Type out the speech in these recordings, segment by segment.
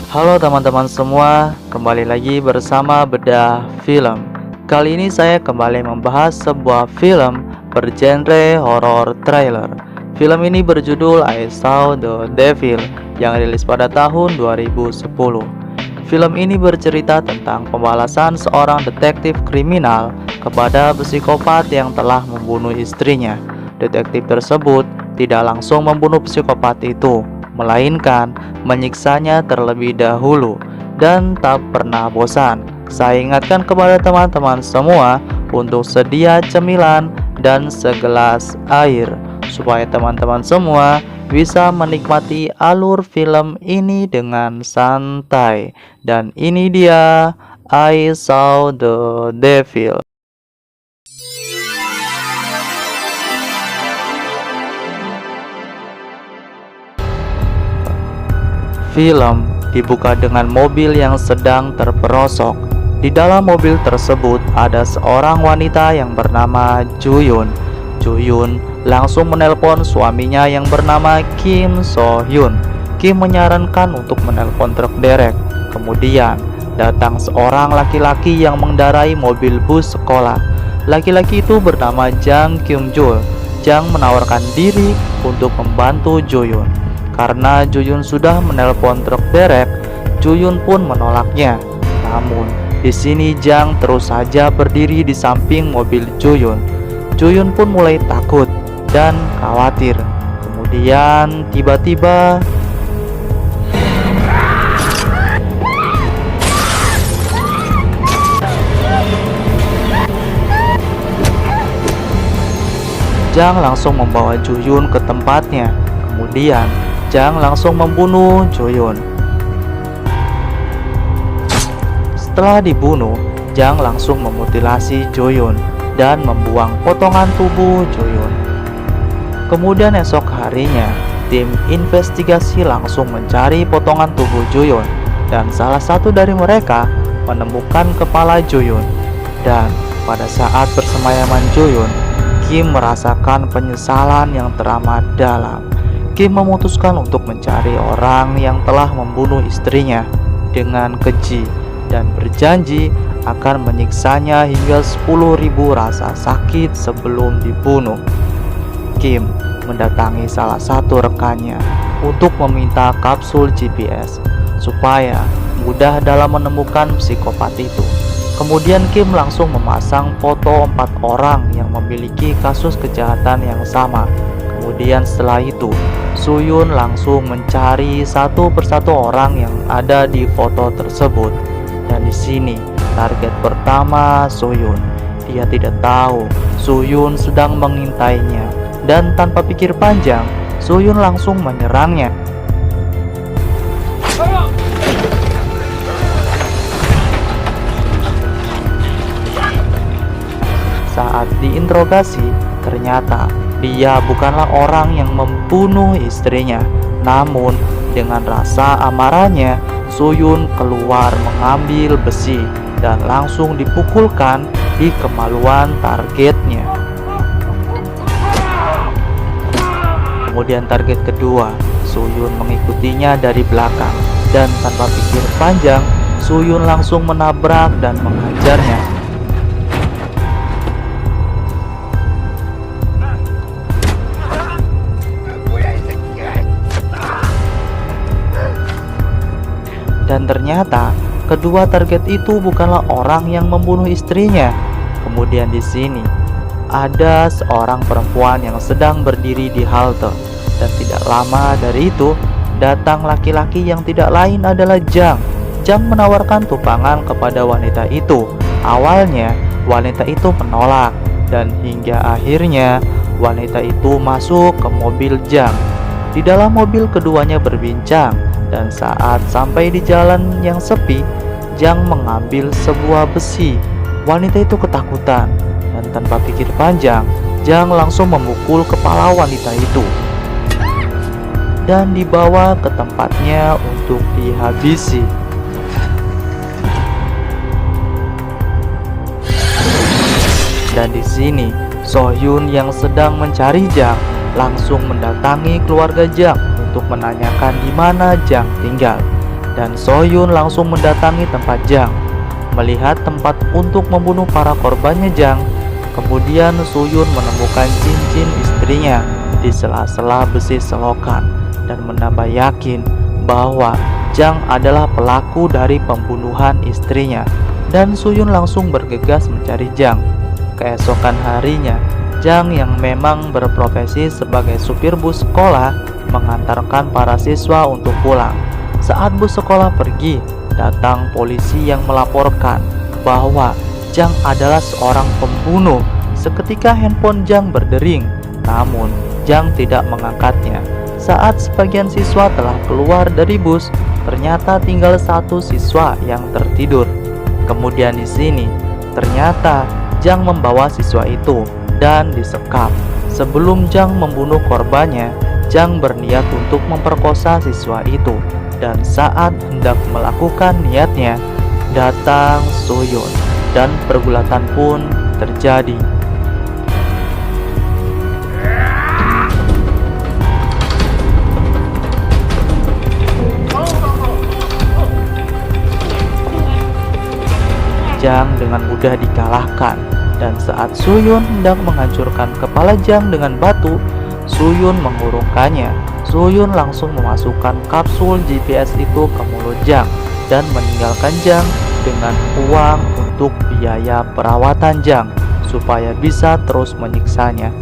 Halo teman-teman semua, kembali lagi bersama Bedah Film. Kali ini saya kembali membahas sebuah film bergenre horror thriller. Film ini berjudul I Saw the Devil yang rilis pada tahun 2010. Film ini bercerita tentang pembalasan seorang detektif kriminal kepada psikopat yang telah membunuh istrinya. Detektif tersebut tidak langsung membunuh psikopat itu, melainkan menyiksanya terlebih dahulu dan tak pernah bosan. Saya ingatkan kepada teman-teman semua untuk sedia cemilan dan segelas air supaya teman-teman semua bisa menikmati alur film ini dengan santai. Dan ini dia I Saw the Devil. Film dibuka dengan mobil yang sedang terperosok. Di dalam mobil tersebut ada seorang wanita yang bernama Juyun. Juyun langsung menelpon suaminya yang bernama Kim So Hyun. Kim menyarankan untuk menelpon truk derek. Kemudian datang seorang laki-laki yang mengendarai mobil bus sekolah. Laki-laki itu bernama Jang Kyung Jul. Jang menawarkan diri untuk membantu Juyun. Karena Juyun sudah menelpon truk derek, Juyun pun menolaknya. Namun, di sini Jang terus saja berdiri di samping mobil Juyun. Juyun pun mulai takut dan khawatir. Kemudian tiba-tiba Jang langsung membawa Juyun ke tempatnya. Kemudian Jang langsung membunuh Juyun. Setelah dibunuh, Jang langsung memutilasi Juyun dan membuang potongan tubuh Juyun. Kemudian esok harinya, tim investigasi langsung mencari potongan tubuh Juyun dan salah satu dari mereka menemukan kepala Juyun. Dan pada saat persemayaman Juyun, Kim merasakan penyesalan yang teramat dalam. Kim memutuskan untuk mencari orang yang telah membunuh istrinya dengan keji dan berjanji akan menyiksanya hingga 10.000 rasa sakit sebelum dibunuh. Kim mendatangi salah satu rekannya untuk meminta kapsul GPS supaya mudah dalam menemukan psikopat itu. Kemudian Kim langsung memasang foto 4 orang yang memiliki kasus kejahatan yang sama. Kemudian setelah itu, Suyun langsung mencari satu persatu orang yang ada di foto tersebut. Dan di sini target pertama Suyun. Dia tidak tahu Suyun sedang mengintainya. Dan tanpa pikir panjang, Suyun langsung menyerangnya. Saat diinterogasi, ternyata dia bukanlah orang yang membunuh istrinya. Namun dengan rasa amarahnya, Suyun keluar mengambil besi dan langsung dipukulkan di kemaluan targetnya. Kemudian target kedua, Suyun mengikutinya dari belakang dan tanpa pikir panjang, Suyun langsung menabrak dan menghajarnya. Dan ternyata kedua target itu bukanlah orang yang membunuh istrinya. Kemudian di sini ada seorang perempuan yang sedang berdiri di halte. Dan tidak lama dari itu datang laki-laki yang tidak lain adalah Jang. Jang menawarkan tumpangan kepada wanita itu. Awalnya wanita itu menolak dan hingga akhirnya wanita itu masuk ke mobil Jang. Di dalam mobil keduanya berbincang. Dan saat sampai di jalan yang sepi, Jang mengambil sebuah besi. Wanita itu ketakutan dan tanpa pikir panjang, Jang langsung memukul kepala wanita itu dan dibawa ke tempatnya untuk dihabisi. Dan di sini, So Hyun yang sedang mencari Jang langsung mendatangi keluarga Jang untuk menanyakan di mana Jang tinggal. dan Soyun langsung mendatangi tempat Jang. Melihat tempat untuk membunuh para korbannya Jang, kemudian Suyun menemukan cincin istrinya di sela-sela besi selokan dan menambah yakin bahwa Jang adalah pelaku dari pembunuhan istrinya, dan Suyun langsung bergegas mencari Jang. Keesokan harinya, Jang yang memang berprofesi sebagai supir bus sekolah mengantarkan para siswa untuk pulang. Saat bus sekolah pergi, datang polisi yang melaporkan bahwa Jang adalah seorang pembunuh. Seketika handphone Jang berdering, namun Jang tidak mengangkatnya. Saat sebagian siswa telah keluar dari bus, ternyata tinggal satu siswa yang tertidur. Kemudian di sini, ternyata Jang membawa siswa itu dan disekap. Sebelum Jang membunuh korbannya, Jang berniat untuk memperkosa siswa itu. Dan saat hendak melakukan niatnya, datang Soyun dan pergulatan pun terjadi. Jang dengan mudah dikalahkan, dan saat Suyun hendak menghancurkan kepala Jang dengan batu, Suyun mengurungkannya. Suyun langsung memasukkan kapsul GPS itu ke mulut Jang dan meninggalkan Jang dengan uang untuk biaya perawatan Jang supaya bisa terus menyiksanya.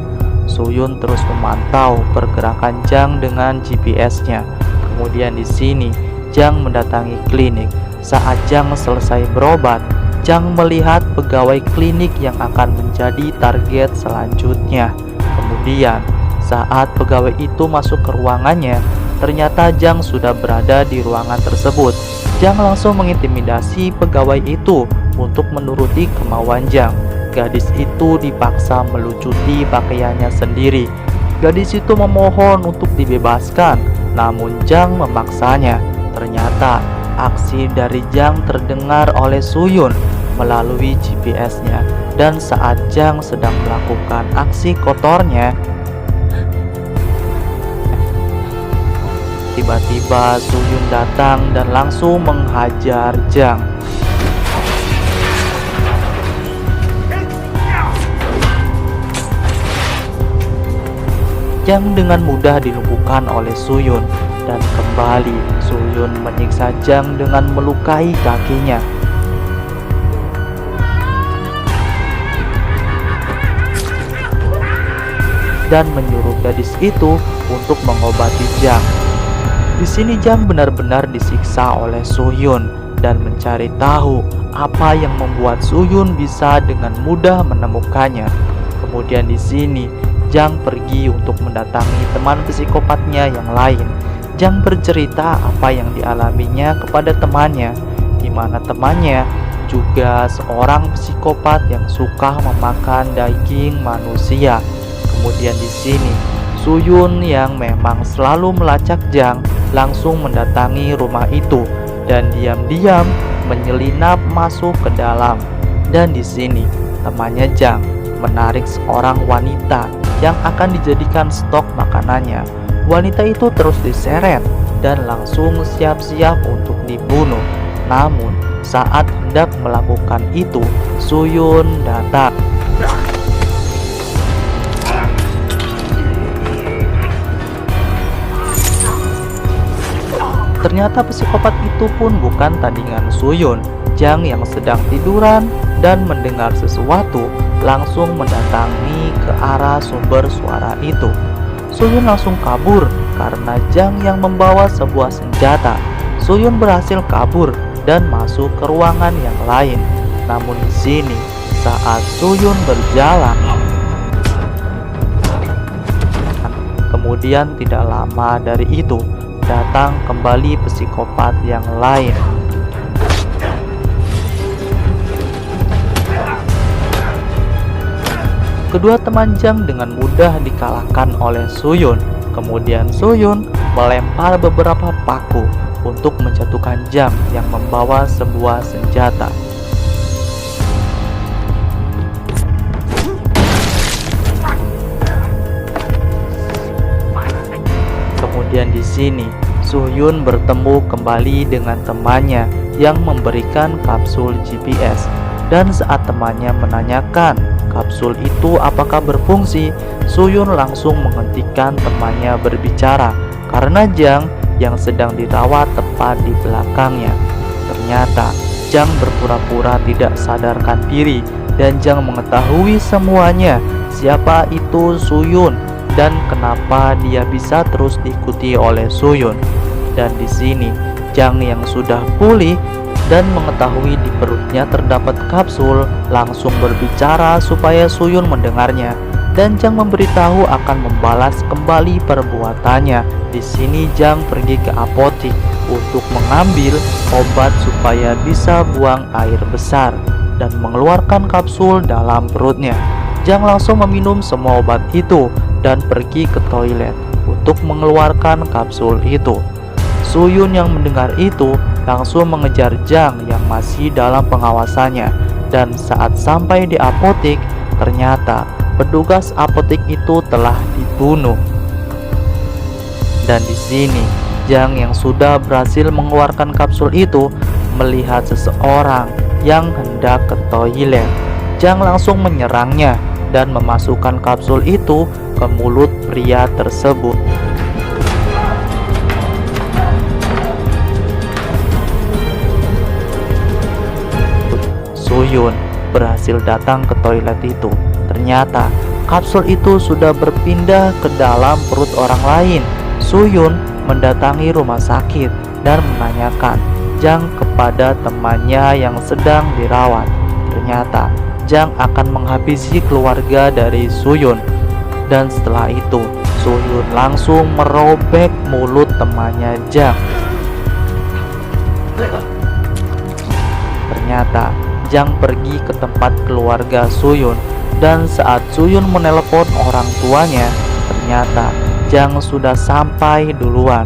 Suyun terus memantau pergerakan Jang dengan GPS-nya. Kemudian di sini Jang mendatangi klinik. Saat Jang selesai berobat, Jang melihat pegawai klinik yang akan menjadi target selanjutnya. Kemudian, saat pegawai itu masuk ke ruangannya, ternyata Jang sudah berada di ruangan tersebut. Jang langsung mengintimidasi pegawai itu untuk menuruti kemauan Jang. Gadis itu dipaksa melucuti pakaiannya sendiri. Gadis itu memohon untuk dibebaskan, namun Jang memaksanya. Ternyata aksi dari Jang terdengar oleh Suyun melalui GPS-nya, dan saat Jang sedang melakukan aksi kotornya, tiba-tiba Suyun datang dan langsung menghajar Jang. Jang dengan mudah dilumpuhkan oleh Suyun, dan kembali Suyun menyiksa Jang dengan melukai kakinya. Dan menyuruh gadis itu untuk mengobati Jang. Di sini Jang benar-benar disiksa oleh Suyun dan mencari tahu apa yang membuat Suyun bisa dengan mudah menemukannya. Kemudian di sini Jang pergi untuk mendatangi teman psikopatnya yang lain. Jang bercerita apa yang dialaminya kepada temannya, di mana temannya juga seorang psikopat yang suka memakan daging manusia. Kemudian di sini Suyun yang memang selalu melacak Jang langsung mendatangi rumah itu dan diam-diam menyelinap masuk ke dalam. Dan di sini temannya Jang menarik seorang wanita yang akan dijadikan stok makanannya. Wanita itu terus diseret dan langsung siap-siap untuk dibunuh. Namun saat hendak melakukan itu, Suyun datang. Ternyata psikopat itu pun bukan tandingan Suyun. Jang yang sedang tiduran dan mendengar sesuatu langsung mendatangi ke arah sumber suara itu. Suyun langsung kabur karena Jang yang membawa sebuah senjata. Suyun berhasil kabur dan masuk ke ruangan yang lain. Namun di sini saat Suyun berjalan, kemudian tidak lama dari itu datang kembali psikopat yang lain. Kedua teman Jang dengan mudah dikalahkan oleh Suyun. Kemudian Suyun melempar beberapa paku untuk menjatuhkan Jang yang membawa sebuah senjata. Kemudian di sini Suyun bertemu kembali dengan temannya yang memberikan kapsul GPS. Dan saat temannya menanyakan kapsul itu apakah berfungsi, Suyun langsung menghentikan temannya berbicara karena Jang yang sedang dirawat tepat di belakangnya. Ternyata Jang berpura-pura tidak sadarkan diri dan Jang mengetahui semuanya, siapa itu Suyun dan kenapa dia bisa terus diikuti oleh Suyun. Dan di sini Jang yang sudah pulih dan mengetahui di perutnya terdapat kapsul langsung berbicara supaya Suyun mendengarnya, dan Jang memberitahu akan membalas kembali perbuatannya. Di sini Jang pergi ke apotik untuk mengambil obat supaya bisa buang air besar dan mengeluarkan kapsul dalam perutnya. Jang langsung meminum semua obat itu dan pergi ke toilet untuk mengeluarkan kapsul itu. Suyun yang mendengar itu langsung mengejar Jang yang masih dalam pengawasannya, dan saat sampai di apotik ternyata petugas apotik itu telah dibunuh. Dan di sini Jang yang sudah berhasil mengeluarkan kapsul itu melihat seseorang yang hendak ke toilet. Jang langsung menyerangnya dan memasukkan kapsul itu ke mulut pria tersebut. Suyun berhasil datang ke toilet itu. Ternyata kapsul itu sudah berpindah ke dalam perut orang lain. Suyun mendatangi rumah sakit dan menanyakan Jang kepada temannya yang sedang dirawat. Ternyata Jang akan menghabisi keluarga dari Suyun. Dan setelah itu Suyun langsung merobek mulut temannya Jang. Ternyata Jang pergi ke tempat keluarga Suyun, dan saat Suyun menelepon orang tuanya, ternyata Jang sudah sampai duluan.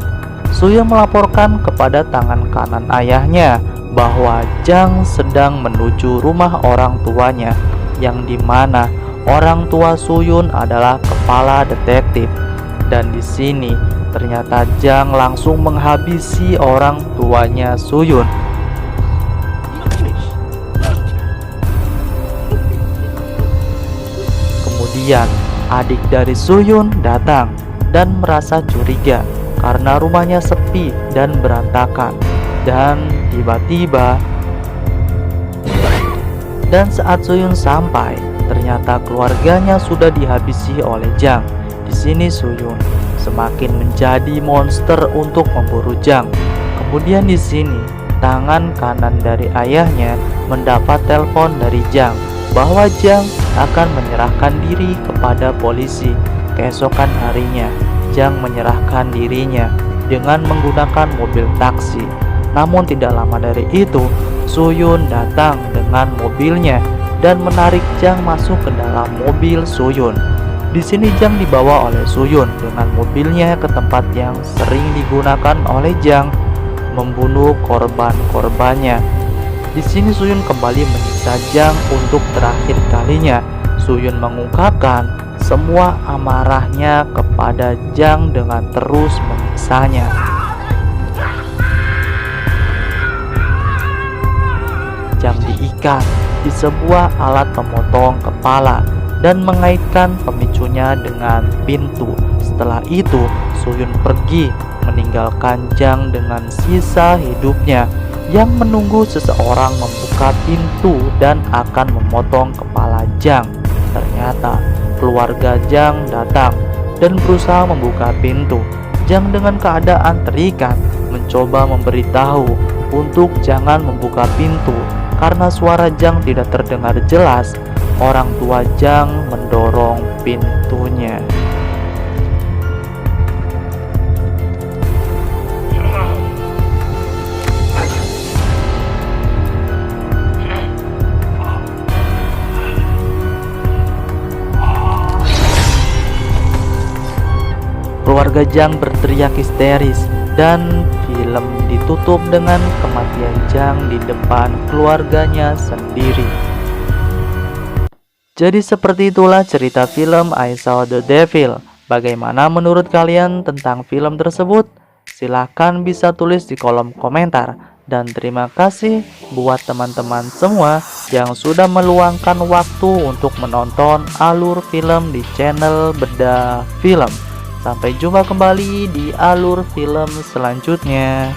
Suyun melaporkan kepada tangan kanan ayahnya bahwa Jang sedang menuju rumah orang tuanya, yang dimana orang tua Suyun adalah kepala detektif. Dan di sini ternyata Jang langsung menghabisi orang tuanya Suyun. Kemudian adik dari Suyun datang dan merasa curiga karena rumahnya sepi dan berantakan. Dan tiba-tiba saat Suyun sampai, ternyata keluarganya sudah dihabisi oleh Jang. Di sini Suyun semakin menjadi monster untuk memburu Jang. Kemudian di sini tangan kanan dari ayahnya mendapat telepon dari Jang bahwa Jang akan menyerahkan diri kepada polisi. Keesokan harinya Jang menyerahkan dirinya dengan menggunakan mobil taksi. Namun tidak lama dari itu Suyun datang dengan mobilnya dan menarik Jang masuk ke dalam mobil Suyun. Di sini Jang dibawa oleh Suyun dengan mobilnya ke tempat yang sering digunakan oleh Jang membunuh korban-korbannya. Di sini Suyun kembali menyiksa Jang untuk terakhir kalinya. Suyun mengungkapkan semua amarahnya kepada Jang dengan terus menyiksanya. Jang diikat di sebuah alat pemotong kepala dan mengaitkan pemicunya dengan pintu. Setelah itu Suyun pergi meninggalkan Jang dengan sisa hidupnya yang menunggu seseorang membuka pintu dan akan memotong kepala Jang. Ternyata keluarga Jang datang dan berusaha membuka pintu. Jang dengan keadaan terikat mencoba memberitahu untuk jangan membuka pintu karena suara Jang tidak terdengar jelas. Orang tua Jang mendorong pintunya. Keluarga Jang berteriak histeris dan film ditutup dengan kematian Jang di depan keluarganya sendiri. Jadi seperti itulah cerita film I Saw the Devil. Bagaimana menurut kalian tentang film tersebut? Silahkan bisa tulis di kolom komentar. Dan terima kasih buat teman-teman semua yang sudah meluangkan waktu untuk menonton alur film di channel Bedah Film. Sampai jumpa kembali di alur film selanjutnya.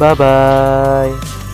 Bye-bye.